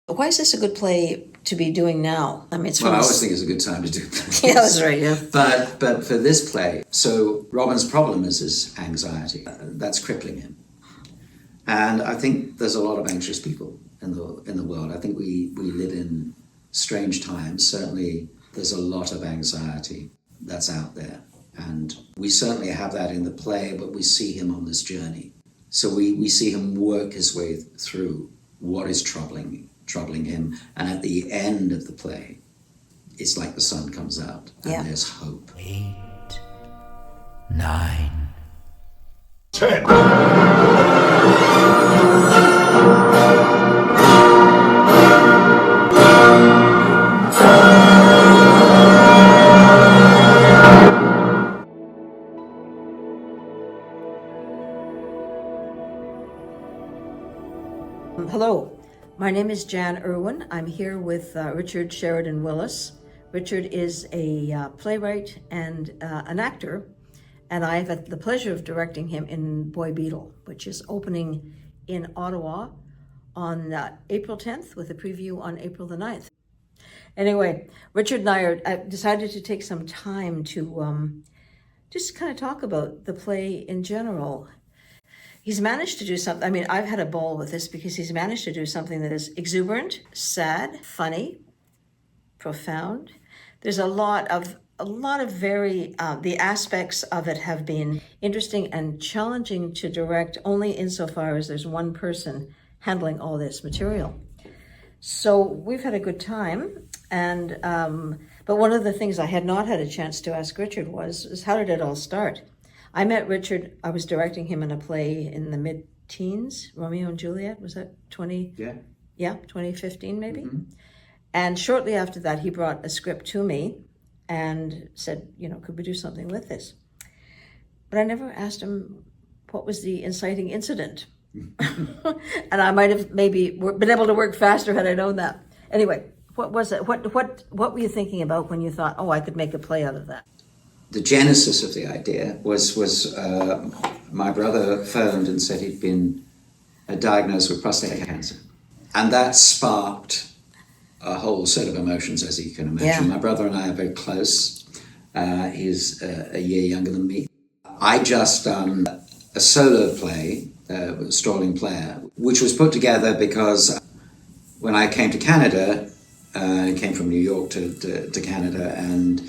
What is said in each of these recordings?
Why is this a good play to be doing now? I mean, I always think it's a good time to do plays. Yeah, that's right, yeah. But for this play, so Robin's problem is his anxiety. That's crippling him. And I think there's a lot of anxious people in the world. I think we live in strange times. Certainly, there's a lot of anxiety that's out there. And we certainly have that in the play, but we see him on this journey. So we see him work his way through what is troubling him. And at the end of the play, it's like the sun comes out and there's hope. 8, 9, 10. Hello, my name is Janet Irwin. I'm here with Richard Sheridan Willis. Richard is a playwright and an actor, and I've had the pleasure of directing him in Boy Beatle, which is opening in Ottawa on April 10th with a preview on April the 9th. Anyway, Richard and I decided to take some time to just kind of talk about the play in general. He's managed to do something, I mean, I've had a ball with this because he's managed to do something that is exuberant, sad, funny, profound. There's a lot of very, the aspects of it have been interesting and challenging to direct only insofar as there's one person handling all this material. So we've had a good time, and but one of the things I had not had a chance to ask Richard is how did it all start? I met Richard, I was directing him in a play in the mid-teens, Romeo and Juliet, was that 2015 maybe? Mm-hmm. And shortly after that, he brought a script to me and said, could we do something with this? But I never asked him what was the inciting incident. And I might have maybe been able to work faster had I known that. Anyway, what was it? What were you thinking about when you thought, I could make a play out of that? The genesis of the idea was my brother phoned and said he'd been diagnosed with prostate cancer. And that sparked a whole set of emotions, as you can imagine. Yeah. My brother and I are very close. He's a year younger than me. I just done a solo play, Strolling Player, which was put together because when I came to Canada, I came from New York to Canada, and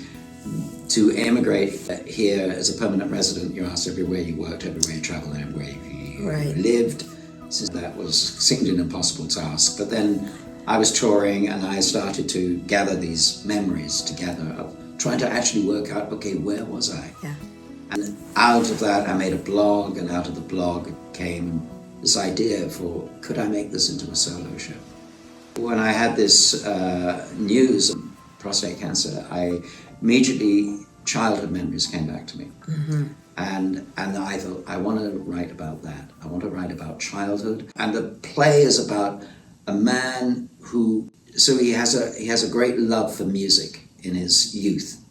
to emigrate here as a permanent resident, you're asked everywhere you worked, everywhere you traveled, everywhere you lived. So that seemed an impossible task. But then I was touring and I started to gather these memories together of trying to actually work out, where was I? Yeah. And out of that, I made a blog, and out of the blog came this idea for, could I make this into a solo show? When I had this news of prostate cancer, immediately childhood memories came back to me. Mm-hmm. And I thought, I want to write about that. I want to write about childhood. And the play is about a man who, so he has a great love for music in his youth.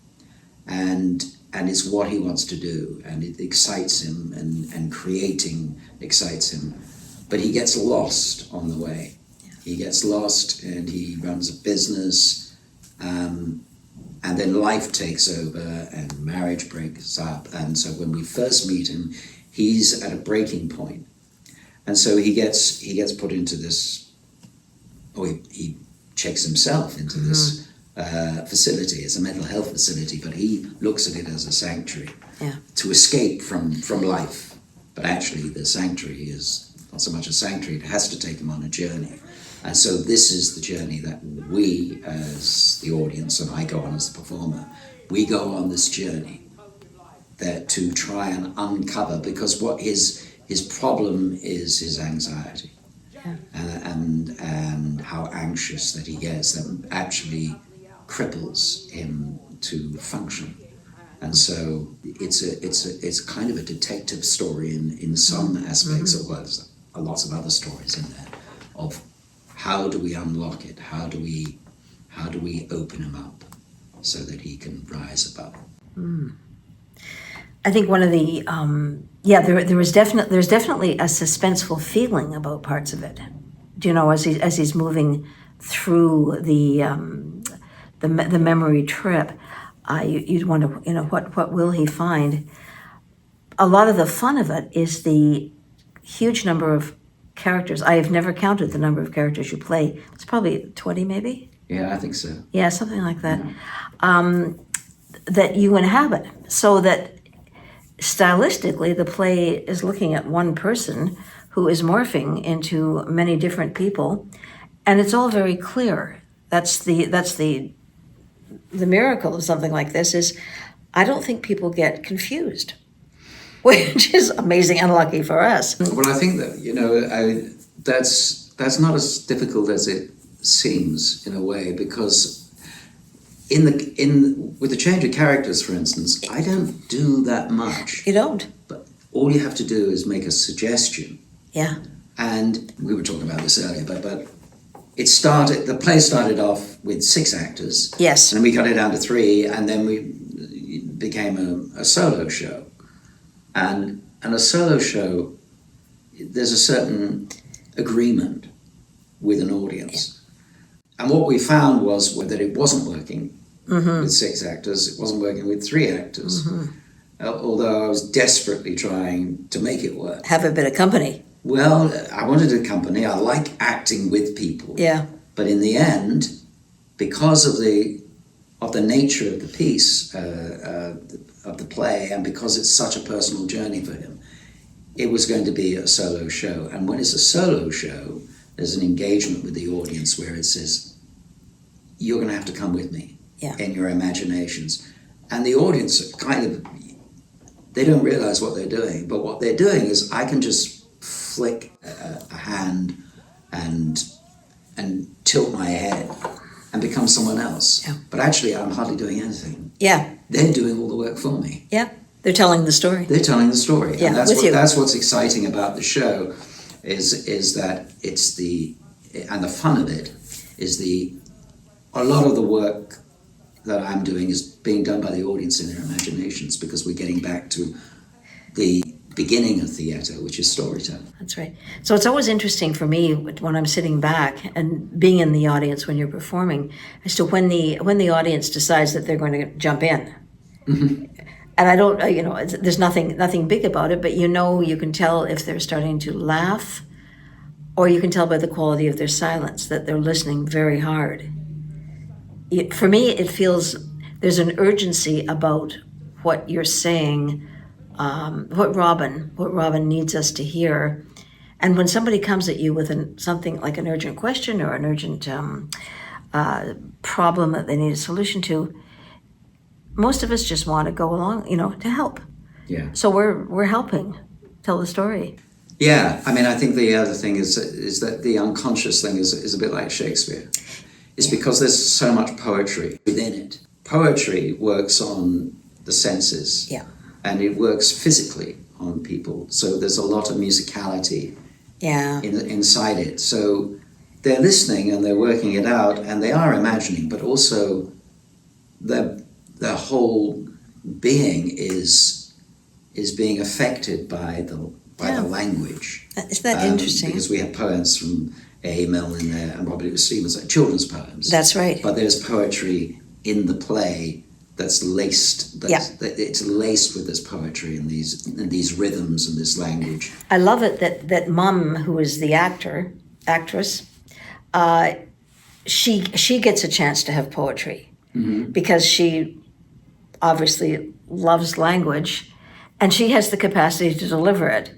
And it's what he wants to do. And it excites him, and creating excites him. But he gets lost on the way. Yeah. He gets lost and he runs a business. And then life takes over and marriage breaks up. And so when we first meet him, he's at a breaking point. And so he gets put into this, he checks himself into this facility. It's a mental health facility, but he looks at it as a sanctuary to escape from life. But actually the sanctuary is not so much a sanctuary, it has to take him on a journey. And so this is the journey that we, as the audience, and I go on as the performer, we go on this journey that to try and uncover, because what his problem is his anxiety, and how anxious that he gets that actually cripples him to function. And so it's kind of a detective story in some aspects. Mm-hmm. There's lots of other stories in there of how do we unlock it? How do we open him up so that he can rise above? I think one of the there's definitely a suspenseful feeling about parts of it. As he's moving through the memory trip, you'd wonder, what will he find? A lot of the fun of it is the huge number of characters. I have never counted the number of characters you play. It's probably 20, maybe? Yeah, I think so. Yeah, something like that. That you inhabit, so that stylistically the play is looking at one person who is morphing into many different people, and it's all very clear. That's the miracle of something like this is I don't think people get confused, which is amazing and lucky for us. Well, I think that that's not as difficult as it seems in a way, because with the change of characters, for instance, I don't do that much. You don't? But all you have to do is make a suggestion. Yeah. And we were talking about this earlier, but the play started off with 6 actors. Yes. And we cut it down to 3, and then it became a solo show. And a solo show, there's a certain agreement with an audience. And what we found was that it wasn't working with 6 actors, it wasn't working with 3 actors. Although I was desperately trying to make it work. Have a bit of company. Well, I wanted a company. I like acting with people. Yeah. But in the end, because of the nature of the piece, of the play, and because it's such a personal journey for him, it was going to be a solo show. And when it's a solo show, there's an engagement with the audience where it says, you're going to have to come with me in your imaginations. And the audience they don't realize what they're doing, but what they're doing is I can just flick a hand and tilt my head and become someone else. Yeah. But actually, I'm hardly doing anything. Yeah. They're doing all the work for me. Yeah. They're telling the story. They're telling the story. Yeah, And that's what's exciting about the show is that it's the fun of it is a lot of the work that I'm doing is being done by the audience in their imaginations, because we're getting back to the beginning of theatre, which is storytelling. That's right. So it's always interesting for me when I'm sitting back and being in the audience when you're performing as to when the audience decides that they're going to jump in. And I don't, there's nothing big about it, but you can tell if they're starting to laugh, or you can tell by the quality of their silence that they're listening very hard. For me, it feels there's an urgency about what you're saying, what Robin needs us to hear. And when somebody comes at you with something like an urgent question or an urgent problem that they need a solution to, most of us just want to go along, to help. Yeah. So we're helping tell the story. Yeah, I mean, I think the other thing is that the unconscious thing is a bit like Shakespeare. It's because there's so much poetry within it. Poetry works on the senses. Yeah. And it works physically on people. So there's a lot of musicality inside it. So they're listening and they're working it out and they are imagining, but also their whole being is being affected by the language. Isn't that interesting? Because we have poems from A. Mill in there and Robert Louis Stevens, like children's poems. That's right. But there's poetry in the play that's laced. It's laced with this poetry and these rhythms and this language. I love it that Mum, who is the actress, she gets a chance to have poetry because she obviously loves language, and she has the capacity to deliver it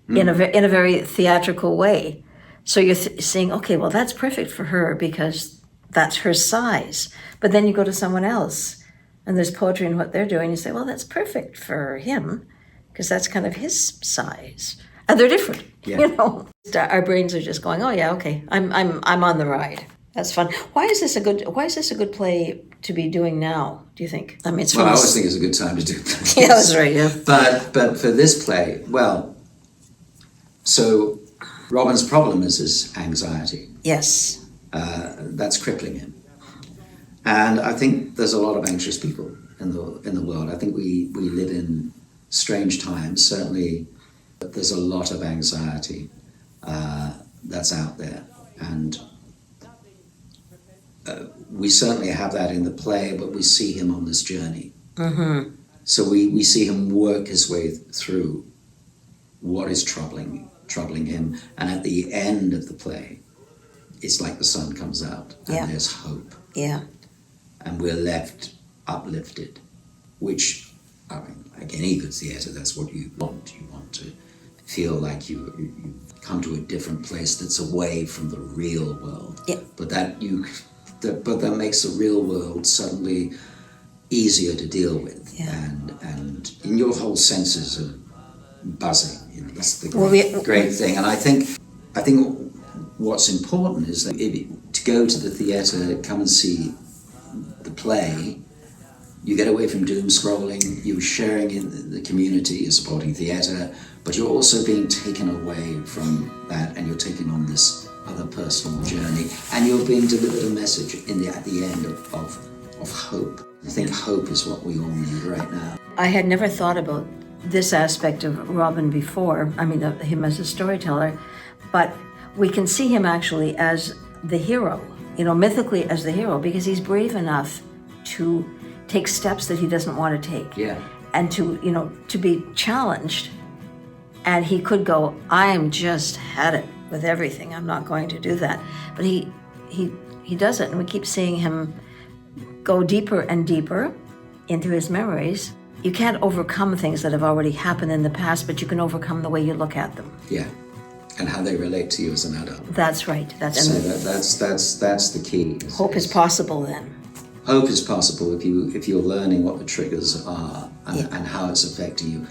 in a very theatrical way. So you're saying, okay, well, that's perfect for her because that's her size. But then you go to someone else and there's poetry in what they're doing. You say, well, that's perfect for him because that's kind of his size. And they're different, Our brains are just going, oh yeah, okay, I'm on the ride. That's fun. Why is this a good play to be doing now, do you think? I mean, it's I always think it's a good time to do plays. Yeah, that's right, yeah. But for this play, so Robin's problem is his anxiety. Yes. That's crippling him. And I think there's a lot of anxious people in the world. I think we live in strange times. Certainly, there's a lot of anxiety that's out there. And we certainly have that in the play, but we see him on this journey. Mm-hmm. So we see him work his way through what is troubling him, and at the end of the play, it's like the sun comes out and there's hope. Yeah. And we're left uplifted, which, I mean, like any good theatre, that's what you want. You want to feel like you come to a different place that's away from the real world. Yeah. But that makes the real world suddenly easier to deal with. Yeah. And in your whole senses are buzzing. You know, that's the great thing. And I think what's important is that to go to the theatre, come and see the play, you get away from doom scrolling, you're sharing in the community, you're supporting theatre, but you're also being taken away from that, and you're taking on this other personal journey, and you're being delivered a message at the end of hope. I think hope is what we all need right now. I had never thought about this aspect of Robin before, I mean, him as a storyteller, but we can see him actually as the hero, mythically as the hero, because he's brave enough to take steps that he doesn't want to take. Yeah. And to be challenged. And he could go, I'm just had it with everything. I'm not going to do that. But he doesn't. And we keep seeing him go deeper and deeper into his memories. You can't overcome things that have already happened in the past, but you can overcome the way you look at them. Yeah. And how they relate to you as an adult. That's right. That's the key. Hope is possible then. Hope is possible if you're learning what the triggers are and how it's affecting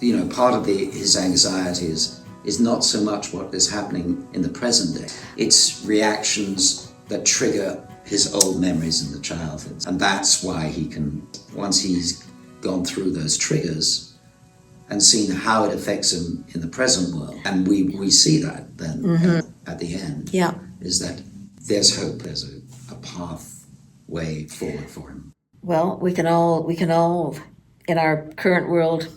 you. Part of his anxiety is not so much what is happening in the present day. It's reactions that trigger his old memories in the childhood. And that's why he can, once he's gone through those triggers and seen how it affects him in the present world, and we see that then at the end, is that there's hope, there's a pathway forward for him. Well, we can all in our current world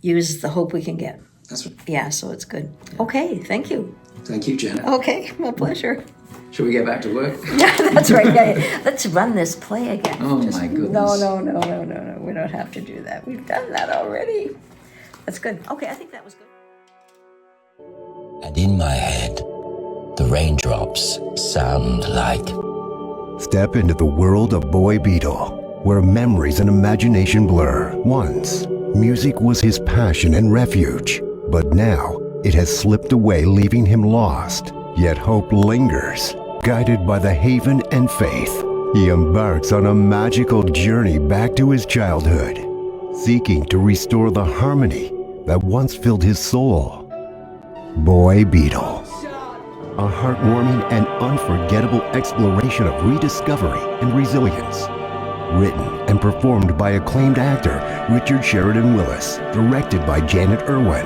use the hope we can get. That's right. Yeah, so it's good. Yeah. Okay, thank you. Thank you, Janet. Okay, my pleasure. Shall we get back to work? Yeah, that's right. Yeah. Let's run this play again. Oh, my goodness. No. We don't have to do that. We've done that already. That's good. Okay, I think that was good. And in my head, the raindrops sound like... Step into the world of Boy Beatle, where memories and imagination blur. Once, music was his passion and refuge, but now it has slipped away, leaving him lost. Yet hope lingers. Guided by the haven and faith, he embarks on a magical journey back to his childhood, seeking to restore the harmony that once filled his soul. Boy Beatle. A heartwarming and unforgettable exploration of rediscovery and resilience. Written and performed by acclaimed actor Richard Sheridan Willis. Directed by Janet Irwin.